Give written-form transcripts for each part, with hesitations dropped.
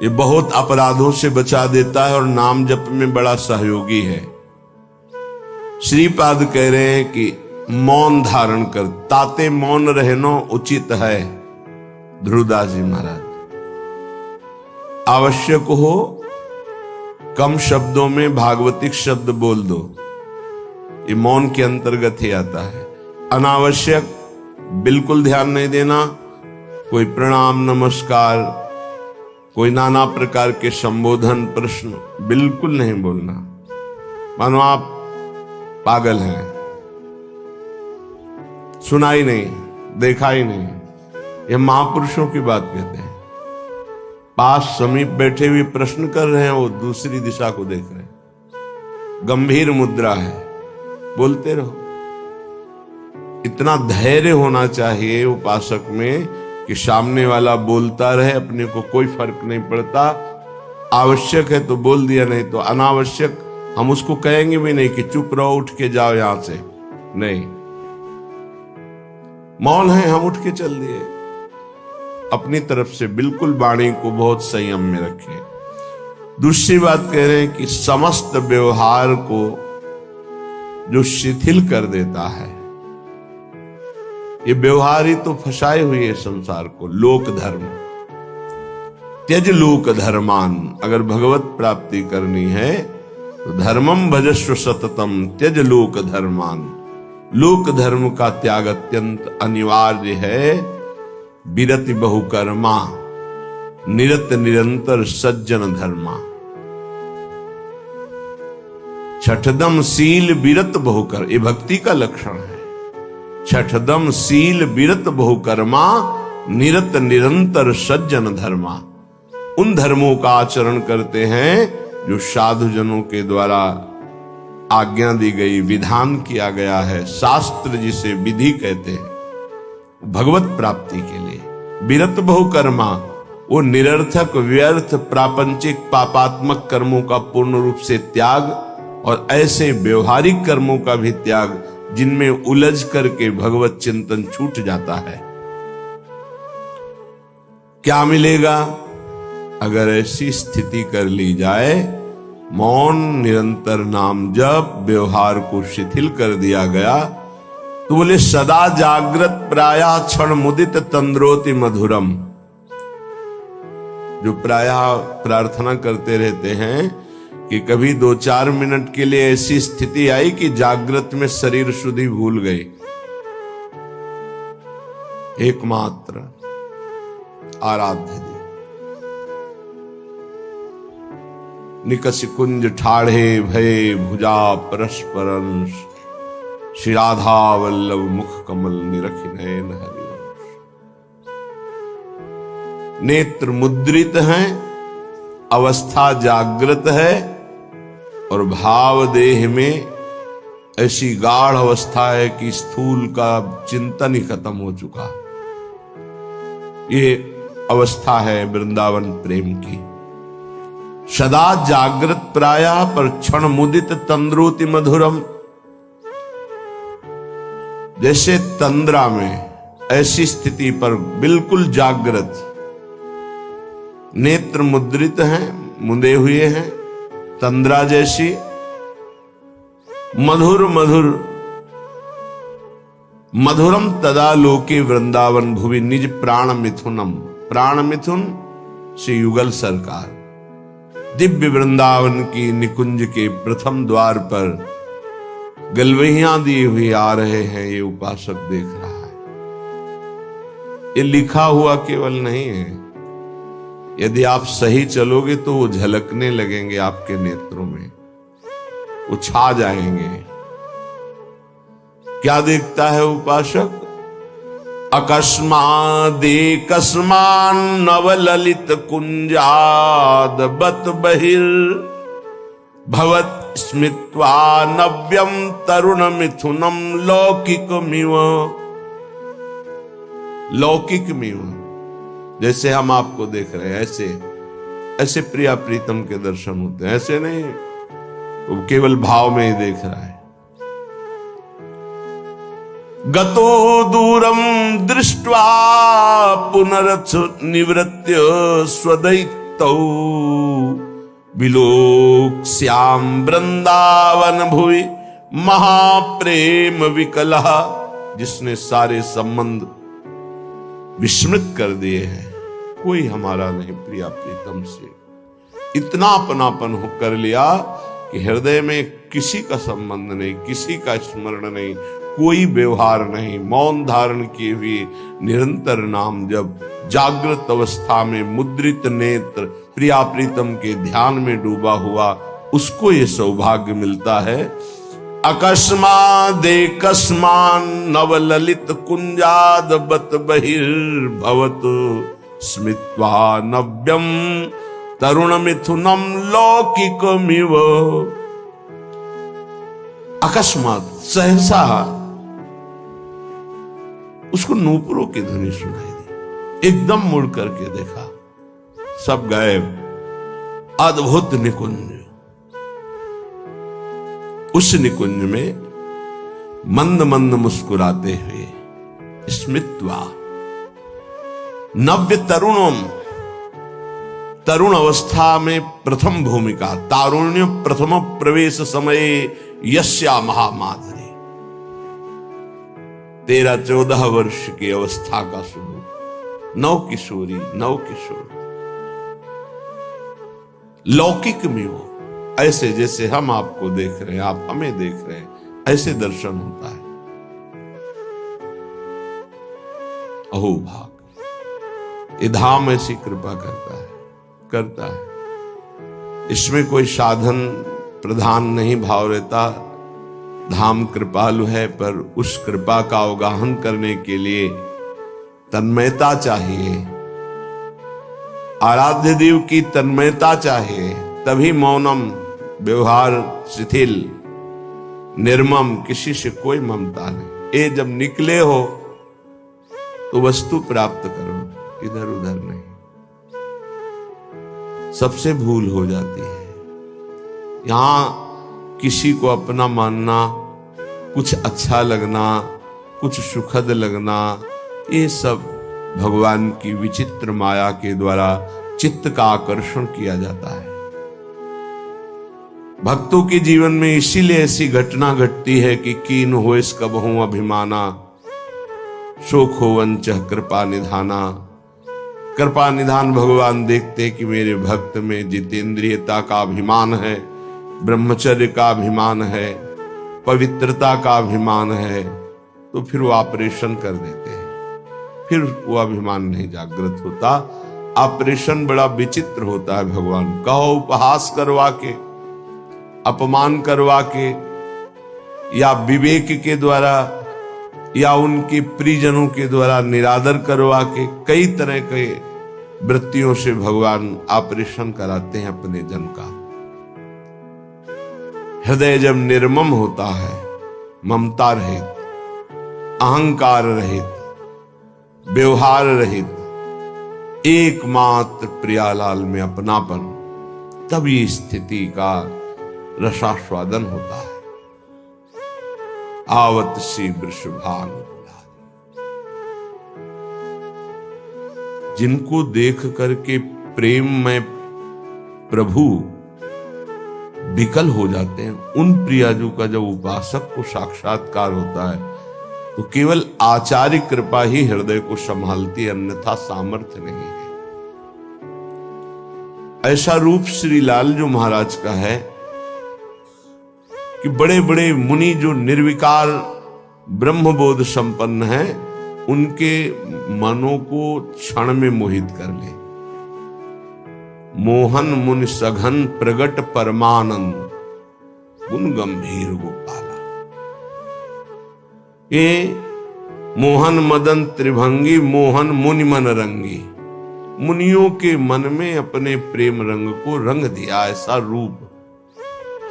ये बहुत अपराधों से बचा देता है और नाम जप में बड़ा सहयोगी है। श्रीपाद कह रहे हैं कि मौन धारण कर, ताते मौन रहनो उचित है। ध्रुवदास जी महाराज, आवश्यक हो कम शब्दों में भागवतिक शब्द बोल दो, ये मौन के अंतर्गत ही आता है। अनावश्यक बिल्कुल ध्यान नहीं देना, कोई प्रणाम नमस्कार, कोई नाना प्रकार के संबोधन प्रश्न बिल्कुल नहीं बोलना, मानो आप पागल हैं, सुना ही नहीं, देखा ही नहीं। ये महापुरुषों की बात कहते हैं। पास समीप बैठे हुए प्रश्न कर रहे हैं, वो दूसरी दिशा को देख रहे हैं, गंभीर मुद्रा है, बोलते रहो। इतना धैर्य होना चाहिए उपासक में कि सामने वाला बोलता रहे, अपने को कोई फर्क नहीं पड़ता। आवश्यक है तो बोल दिया, नहीं तो अनावश्यक हम उसको कहेंगे भी नहीं कि चुप रहो, उठ के जाओ यहां से, नहीं। मौन है, हम उठ के चल दिए। अपनी तरफ से बिल्कुल वाणी को बहुत संयम में रखें। दूसरी बात कह रहे हैं कि समस्त व्यवहार को जो शिथिल कर देता है, ये व्यवहार ही तो फंसाए हुए है संसार को। लोक धर्म, त्यज लोक धर्मान, अगर भगवत प्राप्ति करनी है तो धर्मम भजस्व सततम त्यज लोक धर्मान। लोक धर्म का त्याग अत्यंत अनिवार्य है। विरति बहुकर्मा निरत निरंतर सज्जन धर्मा। छठदम शील विरत बहुकर, ये भक्ति का लक्षण है। छठदम शील विरत बहुकर्मा निरत निरंतर सज्जन धर्मा। उन धर्मों का आचरण करते हैं जो साधु जनों के द्वारा आज्ञा दी गई, विधान किया गया है। शास्त्र जिसे विधि कहते हैं, भगवत प्राप्ति के लिए। विरत बहुकर्मा, वो निरर्थक व्यर्थ प्रापंचिक पापात्मक कर्मों का पूर्ण रूप से त्याग और ऐसे व्यवहारिक कर्मों का भी त्याग जिनमें उलझ करके भगवत चिंतन छूट जाता है। क्या मिलेगा अगर ऐसी स्थिति कर ली जाए? मौन, निरंतर नाम जप, व्यवहार को शिथिल कर दिया गया तो बोले सदा जागृत प्रायः क्षण मुदित तंद्रोति मधुरम। जो प्रायः प्रार्थना करते रहते हैं कि कभी 2-4 मिनट के लिए ऐसी स्थिति आई कि जागृत में शरीर शुद्धि भूल गई। एकमात्र आराध्य देव। निकस कुंज ठाढ़े भये भुजा परस्परंश। श्री राधा वल्लभ मुख कमल निरखि नयन हरिवंश। नेत्र मुद्रित हैं, अवस्था जागृत है और भाव देह में ऐसी गाढ़ अवस्था है कि स्थूल का चिंतन ही खत्म हो चुका। ये अवस्था है वृंदावन प्रेम की। सदा जागृत प्रायः पर क्षण मुदित तंद्रोति मधुरम। जैसे तंद्रा में, ऐसी स्थिति पर बिल्कुल जागृत, नेत्र मुद्रित हैं, मुंदे हुए हैं, तंद्रा जैसी। मधुर मधुर मधुरम तदा लोके वृंदावन भुवि निज प्राण मिथुनम। प्राण मिथुन श्री युगल सरकार दिव्य वृंदावन की निकुंज के प्रथम द्वार पर गलवहियां दिए हुए आ रहे हैं। ये उपासक देख रहा है। ये लिखा हुआ केवल नहीं है, यदि आप सही चलोगे तो वो झलकने लगेंगे आपके नेत्रों में, वो छा जाएंगे। क्या देखता है उपासक? अकस्मादेकस्मान नवललित कुंजाद बत बहिर भवत स्मित्वा नव्यम तरुण मिथुनम लौकिकमिव। लौकिकमिव, जैसे हम आपको देख रहे हैं ऐसे ऐसे प्रिया प्रीतम के दर्शन होते हैं। ऐसे नहीं, वो केवल भाव में ही देख रहा है। गतो दूरम दृष्ट्वा पुनरथ निवृत्य तौ विलोक श्याम वृंदावन भुवि महाप्रेम विकलः, जिसने सारे संबंध विस्मृत कर दिए हैं, कोई हमारा नहीं प्रिया प्रीतम से, इतना अपनापन हो कर लिया कि हृदय में किसी का संबंध नहीं, किसी का स्मरण नहीं, कोई व्यवहार नहीं, मौन धारण किए हुए निरंतर नाम जब, जागृत अवस्था में मुद्रित नेत्र प्रिया प्रीतम के ध्यान में डूबा हुआ, उसको ये सौभाग्य मिलता है। अकस्मादेकस्मान नवललित कुंजाद बत बहिर्भवत स्मित्वा नव्यम तरुण मिथुनम लौकिकमिव। अकस्मात सहसा उसको नूपुरों की ध्वनि सुनाई दी, एकदम मुड़ करके देखा, सब गायब। अद्भुत निकुंज, उस निकुंज में मंद मंद मुस्कुराते हुए स्मित्वा नव्य तरुणम, तरुण अवस्था में प्रथम भूमिका, तारुण्य प्रथम प्रवेश समय यस्या महामाधुरी, 13-14 वर्ष की अवस्था का स्वरूप, नव किशोरी नव किशोर, लौकिक में हो, ऐसे जैसे हम आपको देख रहे हैं, आप हमें देख रहे हैं, ऐसे दर्शन होता है। अहो भाग, ये धाम ऐसी कृपा करता है, करता है। इसमें कोई साधन प्रधान नहीं भाव रहता, धाम कृपालु है, पर उस कृपा का अवगाहन करने के लिए तन्मयता चाहिए, आराध्य देव की तन्मयता चाहिए, तभी मौनम, व्यवहार शिथिल, निर्मम, किसी से कोई ममता नहीं। ये जब निकले हो तो वस्तु प्राप्त करो, इधर उधर नहीं। सबसे भूल हो जाती है, यहां किसी को अपना मानना, कुछ अच्छा लगना, कुछ सुखद लगना, ये सब भगवान की विचित्र माया के द्वारा चित्त का आकर्षण किया जाता है। भक्तों के जीवन में इसीलिए ऐसी घटना घटती है कि कीन हो इस कबहू अभिमाना, शोक हो वंचह कृपा निधाना। कृपा निधान भगवान देखते कि मेरे भक्त में जितेंद्रियता का अभिमान है, ब्रह्मचर्य का अभिमान है, पवित्रता का अभिमान है, तो फिर वो ऑपरेशन कर देते हैं, फिर वो अभिमान नहीं जागृत होता। ऑपरेशन बड़ा विचित्र होता है भगवान, कहो उपहास करवा के, अपमान करवा के, या विवेक के द्वारा, या उनके प्रियजनों के द्वारा निरादर करवा के, कई तरह के वृत्तियों से भगवान ऑपरेशन कराते हैं अपने जन का। हृदय जब निर्मम होता है, ममता रहित, अहंकार रहित, व्यवहार रहित, एकमात्र प्रियालाल में अपनापन, तब ये स्थिति का रसास्वादन होता है। आवत सी वृषभान, जिनको देख करके प्रेम में प्रभु विकल हो जाते हैं, उन प्रियाजू का जब उपासक को साक्षात्कार होता है तो केवल आचार्य कृपा ही हृदय को संभालती है, अन्यथा सामर्थ्य नहीं है। ऐसा रूप श्री लालजू महाराज का है कि बड़े बड़े मुनि जो निर्विकार ब्रह्मबोध संपन्न हैं, उनके मनों को क्षण में मोहित कर ले। मोहन मुनि सघन प्रगट परमानंद, गुण गंभीर गोपाला। ये मोहन मदन त्रिभंगी, मोहन मुनि मन रंगी, मुनियों के मन में अपने प्रेम रंग को रंग दिया। ऐसा रूप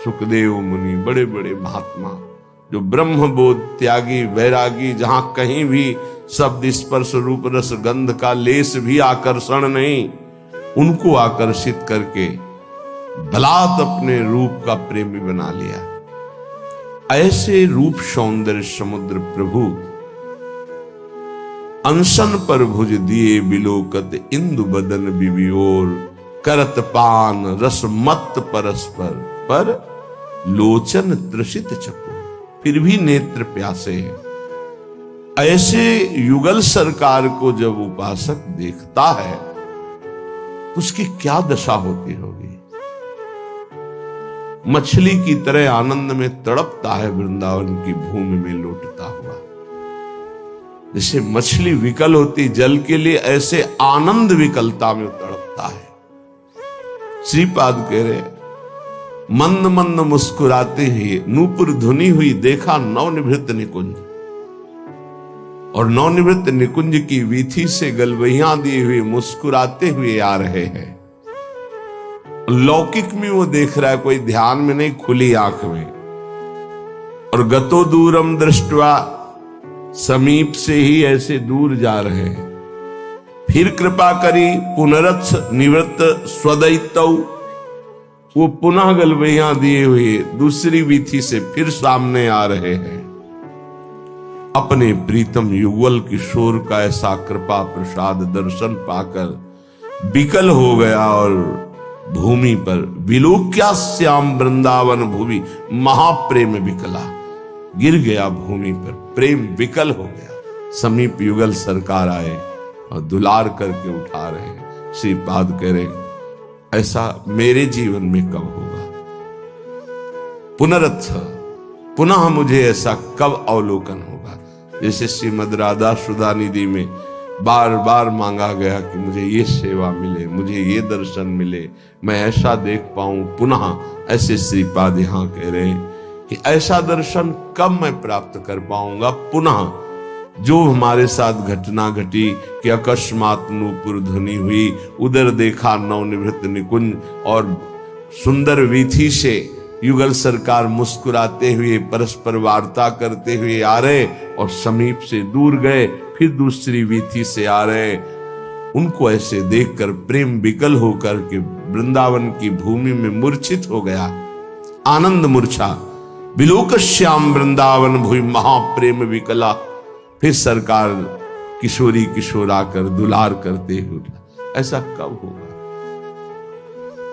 सुखदेव मुनि, बड़े बड़े महात्मा जो ब्रह्मबोध त्यागी वैरागी, जहां कहीं भी शब्द स्पर्श रूप रस गंध का लेस भी आकर्षण नहीं, उनको आकर्षित करके बलात् अपने रूप का प्रेमी बना लिया। ऐसे रूप सौंदर्य समुद्र प्रभु अनशन पर भुज दिए बिलोकत इंदु बदन बिबियोर, करत पान रस मत परस्पर, पर लोचन तृषित चको, फिर भी नेत्र प्यासे हैं। ऐसे युगल सरकार को जब उपासक देखता है तो उसकी क्या दशा होती होगी। मछली की तरह आनंद में तड़पता है वृंदावन की भूमि में लौटता हुआ। जैसे मछली विकल होती जल के लिए, ऐसे आनंद विकलता में तड़पता है। श्रीपाद कह रहे, मंद मंद मुस्कुराते ही नूपुर धुनी हुई देखा नवनिवृत्त निकुंज, और नवनिवृत्त निकुंज की वीथी से गलवहियां दिए हुए मुस्कुराते हुए आ रहे हैं। लौकिक में वो देख रहा है, कोई ध्यान में नहीं, खुली आंख में। और गतो दूरम दृष्टवा, समीप से ही ऐसे दूर जा रहे हैं। फिर कृपा करी पुनरथ निवृत्त स्वदैतौ, वो पुनः गलवहियां दिए हुए दूसरी वीथी से फिर सामने आ रहे हैं। अपने प्रीतम युगल किशोर का ऐसा कृपा प्रसाद दर्शन पाकर विकल हो गया और भूमि पर विलोक्या श्याम वृंदावन भूमि, महाप्रेम विकला, गिर गया भूमि पर, प्रेम विकल हो गया। समीप युगल सरकार आए और दुलार करके उठा रहे। श्रीपाद कह रहे, ऐसा मेरे जीवन में कब होगा। पुनरथ, पुनः मुझे ऐसा कब अवलोकन होगा। जैसे श्रीमद राधा सुधा निधि में बार बार मांगा गया कि मुझे ये सेवा मिले, मुझे ये दर्शन मिले, मैं ऐसा देख पाऊं पुनः। ऐसे श्रीपाद यहां कह रहे हैं कि ऐसा दर्शन कब मैं प्राप्त कर पाऊंगा पुनः। जो हमारे साथ घटना घटी कि अकस्मात नूपुर ध्वनि हुई, उधर देखा नवनिवृत्त निकुंज, और सुंदर वीथी से युगल सरकार मुस्कुराते हुए परस्पर वार्ता करते हुए आ रहे, और समीप से दूर गए, फिर दूसरी वीथी से आ रहे। उनको ऐसे देखकर प्रेम विकल होकर के वृंदावन की भूमि में मूर्छित हो गया। आनंद मूर्छा, विलोक श्याम वृंदावन भूमि महाप्रेम विकला। फिर सरकार किशोरी किशोर आकर दुलार करते हुए। ऐसा कब होगा।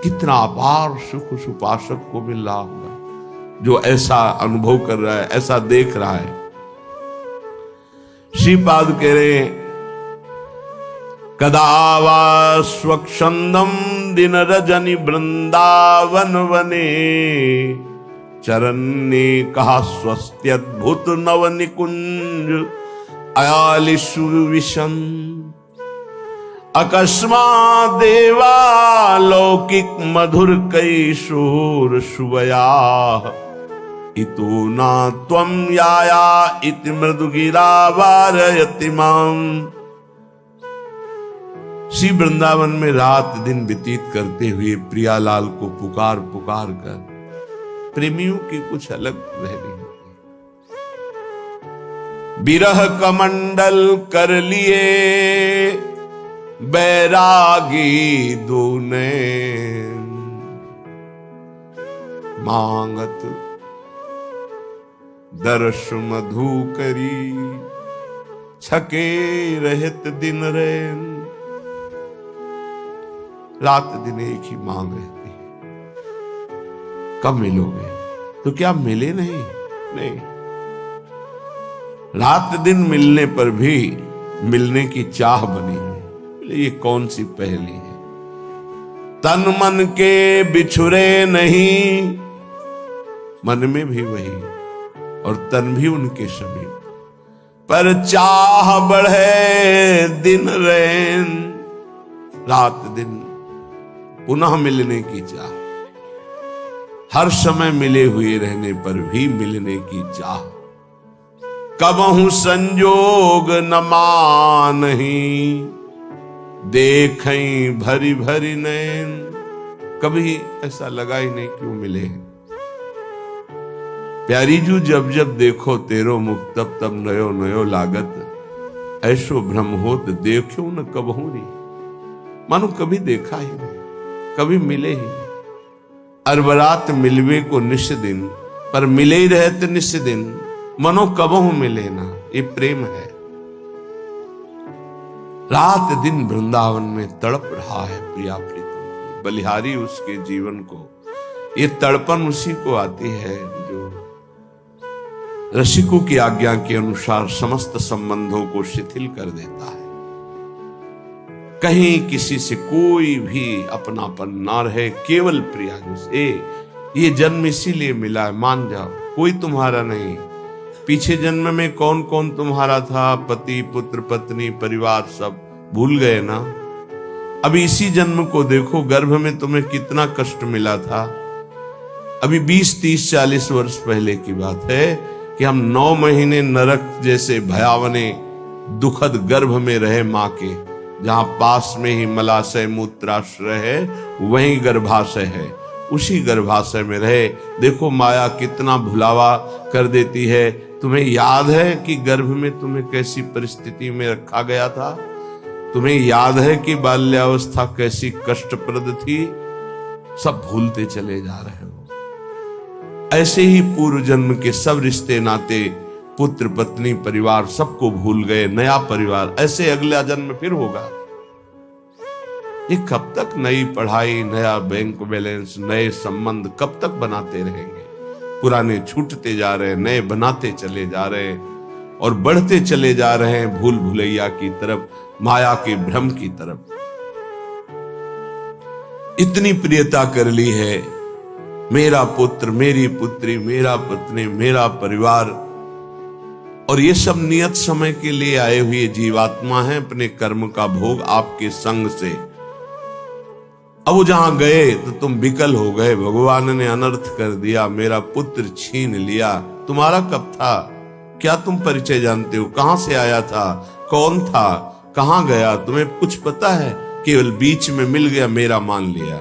कितना अपार सुख उस उपासक को मिल रहा होगा जो ऐसा अनुभव कर रहा है, ऐसा देख रहा है। श्रीपाद कह रहे, कदा वा स्वच्छंदम दिन रजनी वृंदावन वने, चरण ने कहा स्वस्त्यद्भुत नव निकुंज अयालिशु विशन। अकस्मात् देवा लौकिक मधुर कैशोर शुभया, इतो ना त्वं याया इति मृदुगिरा वारयति माम। श्री वृंदावन में रात दिन व्यतीत करते हुए प्रियालाल को पुकार पुकार कर प्रेमियों की कुछ अलग रहनी होती। बिरह कमंडल कर लिए बैरागी दूने, मांगत दर्श मधु करी छके रहत दिन रैन। रात दिन एक ही मांग रहती है, कब मिलोगे। तो क्या मिले नहीं? नहीं, रात दिन मिलने पर भी मिलने की चाह बनी है। ये कौन सी पहेली है। तन मन के बिछुरे नहीं, मन में भी वही और तन भी उनके समीप, पर चाह बढ़े दिन रैन। रात दिन पुनः मिलने की चाह, हर समय मिले हुए रहने पर भी मिलने की चाह। कबहु संजोग न मानही, देखें भरी भरी नैन। कभी ऐसा लगा ही नहीं क्यों मिले। प्यारी जू जब जब देखो तेरो मुख, तब तब नयो नयो लागत। ऐसो भ्रम होत देखो न कबहू री। मानो कभी देखा ही नहीं, कभी मिले ही नहीं। अरबरात मिलवे को निश दिन, पर मिले ही रहते निश दिन। मनो कबहू मिले ना, ये प्रेम है। रात दिन वृंदावन में तड़प रहा है प्रिया प्रीतम की। बलिहारी उसके जीवन को, ये तड़पन उसी को आती है जो रसिकों की आज्ञा के अनुसार समस्त संबंधों को शिथिल कर देता है। कहीं किसी से कोई भी अपनापन ना रहे, केवल प्रिया से। ये जन्म इसीलिए मिला है, मान जाओ, कोई तुम्हारा नहीं। पीछे जन्म में कौन कौन तुम्हारा था, पति पुत्र पत्नी परिवार सब भूल गए ना। अभी इसी जन्म को देखो, गर्भ में तुम्हें कितना कष्ट मिला था। अभी 20 30 40 वर्ष पहले की बात है कि हम 9 महीने नरक जैसे भयावने दुखद गर्भ में रहे मां के, जहां पास में ही मलाशय मूत्राश्रय है, वहीं गर्भाशय है। उसी गर्भाशय में रहे। देखो माया कितना भुलावा कर देती है। तुम्हें याद है कि गर्भ में तुम्हें कैसी परिस्थिति में रखा गया था? तुम्हें याद है कि बाल्यावस्था कैसी कष्टप्रद थी? सब भूलते चले जा रहे हो। ऐसे ही पूर्व जन्म के सब रिश्ते नाते, पुत्र पत्नी परिवार सबको भूल गए। नया परिवार, ऐसे अगला जन्म फिर होगा। ये कब तक नई पढ़ाई, नया बैंक बैलेंस, नए संबंध कब तक बनाते रहेंगे? पुराने छूटते जा रहे, नए बनाते चले जा रहे और बढ़ते चले जा रहे हैं भूल भुलैया की तरफ, माया के भ्रम की तरफ। इतनी प्रियता कर ली है, मेरा पुत्र, मेरी पुत्री, मेरा पत्नी, मेरा परिवार, और ये सब नियत समय के लिए आए हुए जीवात्मा हैं, अपने कर्म का भोग आपके संग से। अब वो जहां गए तो तुम विकल हो गए। भगवान ने अनर्थ कर दिया, मेरा पुत्र छीन लिया। तुम्हारा कब था? क्या तुम परिचय जानते हो? कहां से आया था? कौन था? कहां गया? तुम्हें कुछ पता है? केवल बीच में मिल गया, मेरा मान लिया।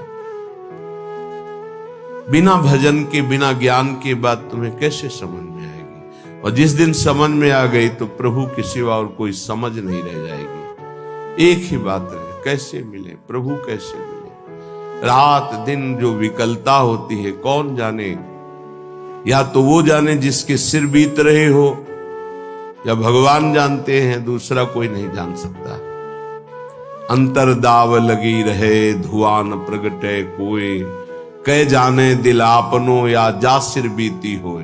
बिना भजन के, बिना ज्ञान के बात तुम्हें कैसे समझ में आएगी? और जिस दिन समझ में आ गई तो प्रभु के सिवा और कोई समझ नहीं रह जाएगी। एक ही बात है, कैसे मिले प्रभु, कैसे मिले? रात दिन जो विकलता होती है, कौन जाने? या तो वो जाने जिसके सिर बीत रहे हो, या भगवान जानते हैं, दूसरा कोई नहीं जान सकता। अंतर दाव लगी रहे, धुआं न प्रगटे कोई, कह जाने दिल आपनो या जा सिर बीती होए।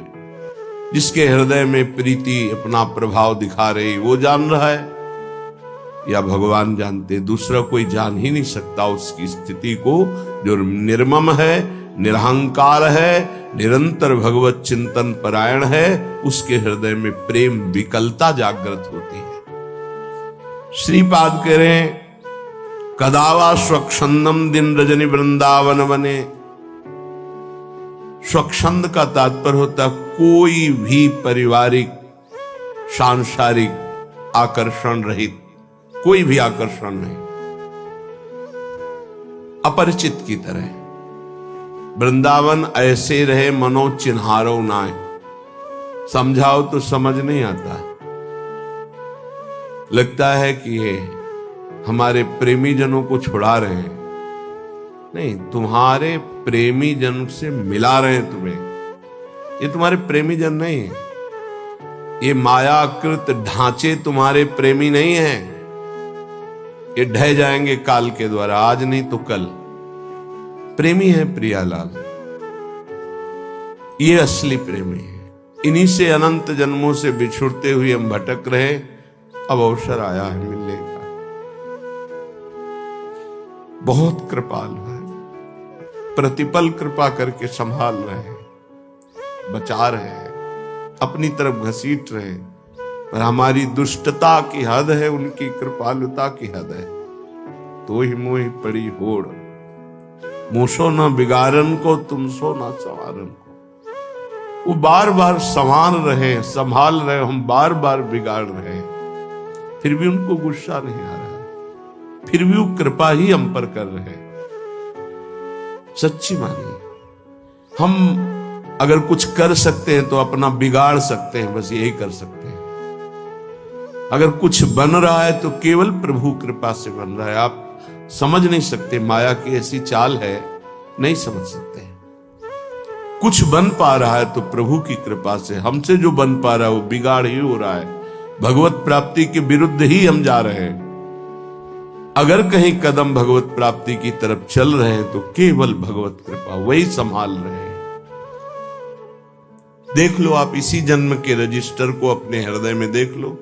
जिसके हृदय में प्रीति अपना प्रभाव दिखा रही, वो जान रहा है या भगवान जानते? दूसरा कोई जान ही नहीं सकता उसकी स्थिति को। जो निर्मम है, निरहंकार है, निरंतर भगवत चिंतन परायण है, उसके हृदय में प्रेम विकलता जागृत होती है। श्रीपाद कह रहे हैं, कदावा स्वच्छंदम दिन रजनी वृंदावन बने। स्वच्छंद का तात्पर्य होता कोई भी पारिवारिक सांसारिक आकर्षण रहित, कोई भी आकर्षण नहीं, अपरिचित की तरह। वृंदावन ऐसे रहे मनो चिन्हारो नाय। समझाओ तो समझ नहीं आता, लगता है कि ये हमारे प्रेमी जनों को छुड़ा रहे हैं। नहीं, तुम्हारे प्रेमी जन से मिला रहे हैं तुम्हें। ये तुम्हारे प्रेमी जन नहीं है, ये मायाकृत ढांचे तुम्हारे प्रेमी नहीं हैं। ये ढह जाएंगे काल के द्वारा, आज नहीं तो कल। प्रेमी है प्रियालाल, ये असली प्रेमी है। इन्हीं से अनंत जन्मों से बिछुड़ते हुए हम भटक रहे, अब अवसर आया है मिलने का। बहुत कृपालु है, प्रतिपल कृपा करके संभाल रहे हैं, बचा रहे हैं, अपनी तरफ घसीट रहे हैं। पर हमारी दुष्टता की हद है, उनकी कृपालुता की हद है। तो ही मोहि पड़ी होड़, मूसो न बिगाड़न को, तुम सो न संवारन को। वो बार बार संभाल रहे, संभाल रहे, हम बार बार बिगाड़ रहे हैं, फिर भी उनको गुस्सा नहीं आ रहा है, फिर भी वो कृपा ही हम पर कर रहे हैं। सच्ची मानिए, हम अगर कुछ कर सकते हैं तो अपना बिगाड़ सकते हैं, बस यही कर सकते हैं। अगर कुछ बन रहा है तो केवल प्रभु कृपा से बन रहा है। आप समझ नहीं सकते, माया की ऐसी चाल है, नहीं समझ सकते। कुछ बन पा रहा है तो प्रभु की कृपा से। हमसे जो बन पा रहा है वो बिगाड़ ही हो रहा है, भगवत प्राप्ति के विरुद्ध ही हम जा रहे हैं। अगर कहीं कदम भगवत प्राप्ति की तरफ चल रहे हैं तो केवल भगवत कृपा वही संभाल रहे हैं। देख लो आप इसी जन्म के रजिस्टर को अपने हृदय में देख लो,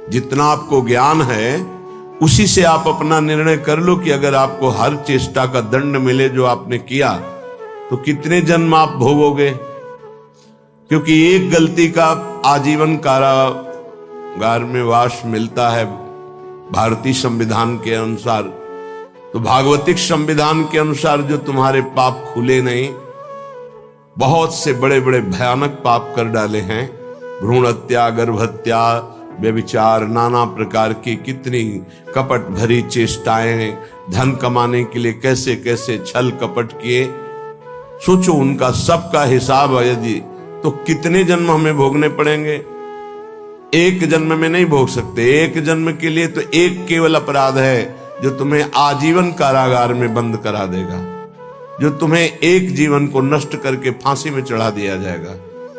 जितना आपको ज्ञान है उसी से आप अपना निर्णय कर लो कि अगर आपको हर चेष्टा का दंड मिले जो आपने किया तो कितने जन्म आप भोगोगे। क्योंकि एक गलती का आजीवन कारागार में वास मिलता है भारतीय संविधान के अनुसार, तो भागवतिक संविधान के अनुसार जो तुम्हारे पाप खुले नहीं, बहुत से बड़े बड़े भयानक पाप कर डाले हैं, भ्रूण हत्या, गर्भ हत्या, व्यभिचार, नाना प्रकार की कितनी कपट भरी चेष्टाएं, धन कमाने के लिए कैसे कैसे छल कपट किए, सोचो उनका सबका हिसाब यदि तो कितने जन्म हमें भोगने पड़ेंगे। एक जन्म में नहीं भोग सकते। एक जन्म के लिए तो एक केवल अपराध है जो तुम्हें आजीवन कारागार में बंद करा देगा, जो तुम्हें एक जीवन को नष्ट करके फांसी में चढ़ा दिया जाएगा,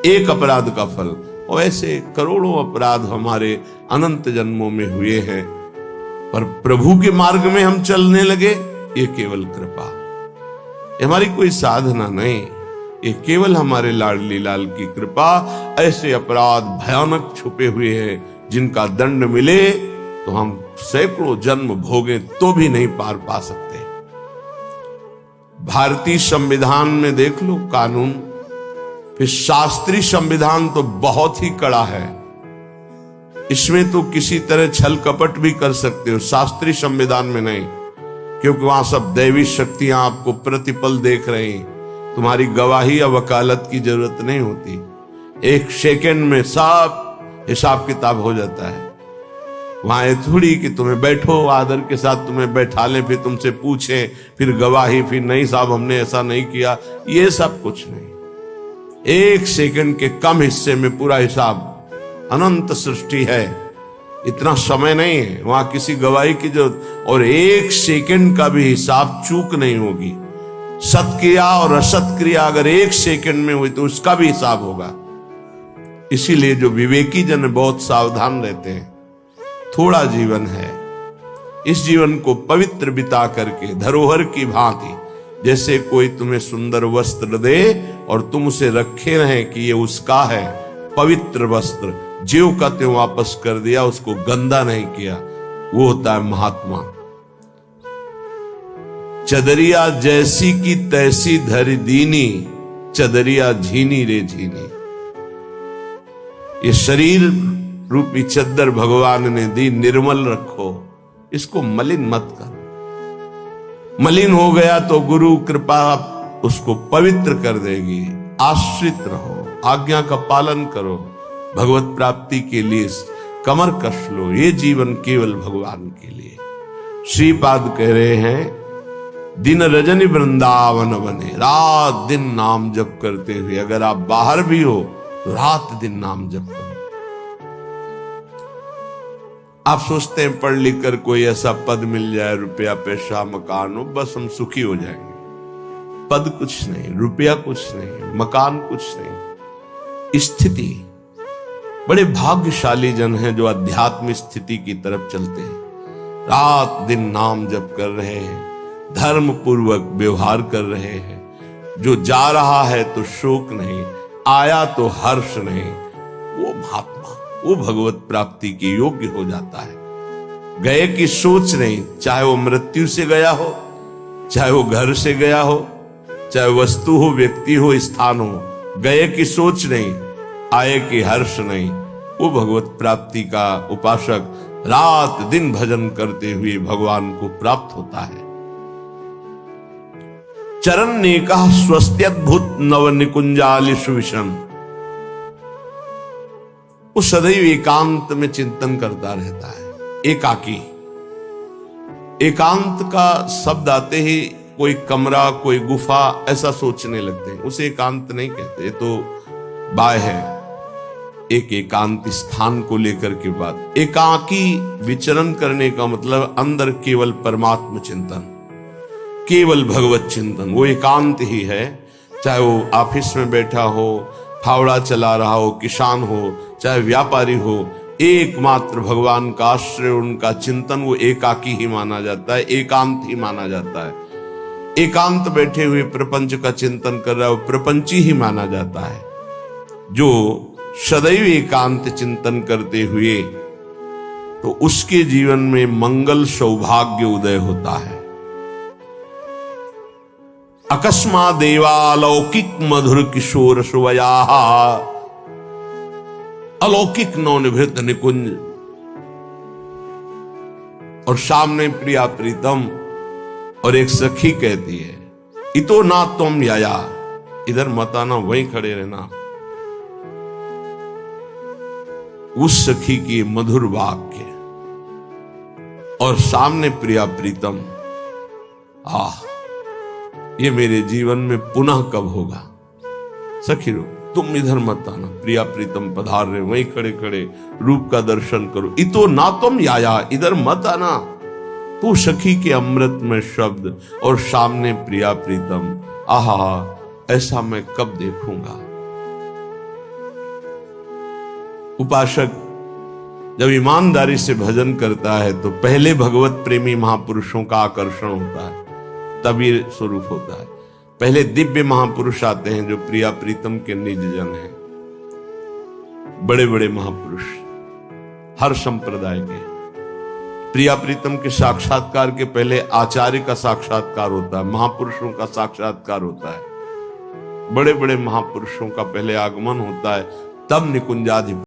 एक अपराध का फल। और ऐसे करोड़ों अपराध हमारे अनंत जन्मों में हुए हैं, पर प्रभु के मार्ग में हम चलने लगे, ये केवल कृपा, ये हमारी कोई साधना नहीं, ये केवल हमारे लाडली लाल की कृपा। ऐसे अपराध भयानक छुपे हुए हैं जिनका दंड मिले तो हम सैकड़ों जन्म भोगे तो भी नहीं पार पा सकते। भारतीय संविधान में देख लो कानून, फिर शास्त्रीय संविधान तो बहुत ही कड़ा है, इसमें तो किसी तरह छल कपट भी कर सकते हो, शास्त्रीय संविधान में नहीं, क्योंकि वहां सब दैवी शक्तियां आपको प्रतिपल देख रही हैं, तुम्हारी गवाही या वकालत की जरूरत नहीं होती, एक सेकंड में सब हिसाब किताब हो जाता है। वहां ये थोड़ी कि तुम्हें बैठो आदर के साथ तुम्हें बैठा लें, फिर तुमसे पूछें, फिर गवाही, फिर नहीं साहब हमने ऐसा नहीं किया, ये सब कुछ नहीं। एक सेकंड के कम हिस्से में पूरा हिसाब, अनंत सृष्टि है, इतना समय नहीं है वहां किसी गवाही की जरूरत, और एक सेकंड का भी हिसाब चूक नहीं होगी। सत्क्रिया और असत क्रिया अगर एक सेकंड में हुई तो उसका भी हिसाब होगा। इसीलिए जो विवेकी जन बहुत सावधान रहते हैं, थोड़ा जीवन है, इस जीवन को पवित्र बिता करके धरोहर की भांति, जैसे कोई तुम्हें सुंदर वस्त्र दे और तुम उसे रखे रहें कि ये उसका है, पवित्र वस्त्र, ज्यों का त्यों वापस कर दिया, उसको गंदा नहीं किया, वो होता है महात्मा। चदरिया जैसी की तैसी धरी दीनी, चदरिया झीनी रे झीनी। ये शरीर रूपी चद्दर भगवान ने दी, निर्मल रखो, इसको मलिन मत करो। मलिन हो गया तो गुरु कृपा उसको पवित्र कर देगी। आश्रित रहो, आज्ञा का पालन करो, भगवत प्राप्ति के लिए कमर कस लो, ये जीवन केवल भगवान के लिए। श्रीपाद कह रहे हैं, दिन रजनी वृंदावन बने, रात दिन नाम जप करते हुए, अगर आप बाहर भी हो तो रात दिन नाम जप करो। आप सोचते हैं पढ़ लिख कर कोई ऐसा पद मिल जाए, रुपया पैसा मकान हो, बस हम सुखी हो जाएंगे। पद कुछ नहीं, रुपया कुछ नहीं, मकान कुछ नहीं, स्थिति। बड़े भाग्यशाली जन हैं जो अध्यात्म स्थिति की तरफ चलते हैं, रात दिन नाम जप कर रहे हैं, धर्म पूर्वक व्यवहार कर रहे हैं, जो जा रहा है तो शोक नहीं, आया तो हर्ष नहीं, वो महात्मा, वो भगवत प्राप्ति के योग्य हो जाता है। गए की सोच नहीं, चाहे वो मृत्यु से गया हो, चाहे वो घर से गया हो, चाहे वस्तु हो, व्यक्ति हो, स्थान हो, गए की सोच नहीं, आए की हर्ष नहीं, वो भगवत प्राप्ति का उपासक रात दिन भजन करते हुए भगवान को प्राप्त होता है। चरण ने कहा स्वस्त्यद्भुत नव निकुंजालि सुविशम, वो सदैव एकांत में चिंतन करता रहता है। एकाकी, एकांत का शब्द आते ही कोई कमरा, कोई गुफा ऐसा सोचने लगते हैं, उसे एकांत नहीं कहते, तो बाय है एक एकांत स्थान को लेकर के बात। एकाकी विचरण करने का मतलब अंदर केवल परमात्म चिंतन, केवल भगवत चिंतन, वो एकांत ही है। चाहे वो ऑफिस में बैठा हो, फावड़ा चला रहा हो, किसान हो, चाहे व्यापारी हो, एकमात्र भगवान का आश्रय, उनका चिंतन, वो एकाकी ही माना जाता है, एकांत ही माना जाता है। एकांत बैठे हुए प्रपंच का चिंतन कर रहा है, वो प्रपंची ही माना जाता है। जो सदैव एकांत चिंतन करते हुए, तो उसके जीवन में मंगल सौभाग्य उदय होता है। अकस्मा देवालौकिक मधुर किशोर सुवया, अलौकिक नवनिभृत निकुंज, और सामने प्रिया प्रीतम, और एक सखी कहती है, इतो ना तुम याया, इधर मत आना, वहीं खड़े रहना। उस सखी की मधुर वाक्य और सामने प्रिया प्रीतम, ये मेरे जीवन में पुनः कब होगा। सखी रो, तुम इधर मत आना, प्रिया प्रीतम पधार रहे, वहीं खड़े खड़े रूप का दर्शन करो। इतो ना तुम याया, इधर मत आना। तो सखी के अमृत में शब्द और सामने प्रिया प्रीतम, आहा, ऐसा मैं कब देखूंगा। उपासक जब ईमानदारी से भजन करता है तो पहले भगवत प्रेमी महापुरुषों का आकर्षण होता है, तब ये स्वरूप होता है। पहले दिव्य महापुरुष आते हैं जो प्रिया प्रीतम के निज जन हैं, बड़े बड़े महापुरुष हर संप्रदाय के। प्रिया प्रीतम के साक्षात्कार के पहले आचार्य का साक्षात्कार होता है, महापुरुषों का साक्षात्कार होता है, बड़े बड़े महापुरुषों का पहले आगमन होता है, तब निकुंजाधि